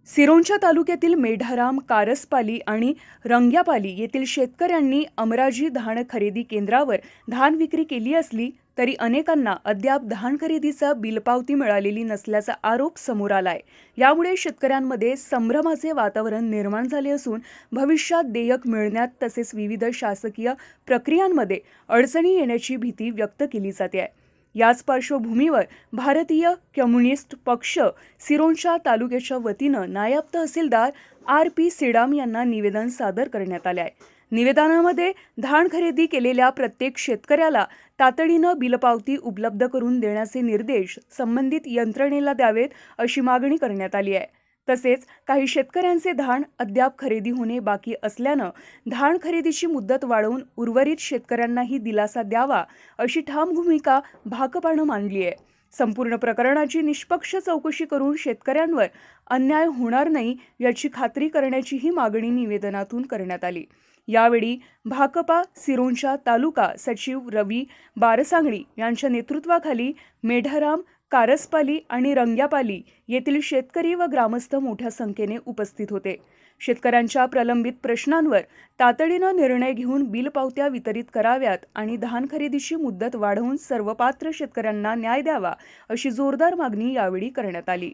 सिरोंचा तालुक्यातील मेढाराम, कारसपाली आणि रंग्यापाली येथील शेतकऱ्यांनी अमराजी धान खरेदी केंद्रावर धान विक्री केली असली तरी अनेकांना अद्याप धान खरेदीचा बिलपावती मिळालेली नसल्याचा आरोप समोर आलाय। यामुळे शेतकऱ्यांमध्ये संभ्रमाचे वातावरण निर्माण झाले असून भविष्यात देयक मिळण्यात तसेच विविध शासकीय प्रक्रियांमध्ये अडचणी येण्याची भीती व्यक्त केली जाते। याच पार्श्वभूमीवर भारतीय कम्युनिस्ट पक्ष सिरोंचा तालुक्याच्या वतीनं नायब तहसीलदार आर.पी. सिडाम यांना निवेदन सादर करण्यात आले आहे। निवेदनामध्ये धान खरेदी केलेल्या प्रत्येक शेतकऱ्याला तातडीनं बिलपावती उपलब्ध करून देण्याचे निर्देश संबंधित यंत्रणेला द्यावेत अशी मागणी करण्यात आली आहे। तसेच काही शेतकऱ्यांचे धान अद्याप खरेदी होणे बाकी असल्यानं धान खरेदीची मुदत वाढवून उर्वरित शेतकऱ्यांनाही दिलासा द्यावा अशी ठाम भूमिका भाकपानं मांडली आहे। संपूर्ण प्रकरणाची निष्पक्ष चौकशी करून शेतकऱ्यांवर अन्याय होणार नाही याची खात्री करण्याचीही मागणी निवेदनातून करण्यात आली। यावेळी भाकपा सिरोंचा तालुका सचिव रवी बारसांगडी यांच्या नेतृत्वाखाली मेढाराम, कारसपाली आणि रंग्यापाली येथील शेतकरी व ग्रामस्थ मोठ्या संख्येने उपस्थित होते। शेतकऱ्यांच्या प्रलंबित प्रश्नांवर तातडीनं निर्णय घेऊन बिलपावत्या वितरित कराव्यात आणि धान खरेदीची मुदत वाढवून सर्व पात्र शेतकऱ्यांना न्याय द्यावा अशी जोरदार मागणी यावेळी करण्यात आली।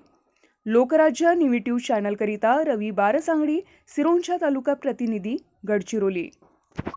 लोकराज्य न्यूज चॅनलकरिता रवी बारसांगडी, सिरोंचा तालुका प्रतिनिधी, गडचिरोली।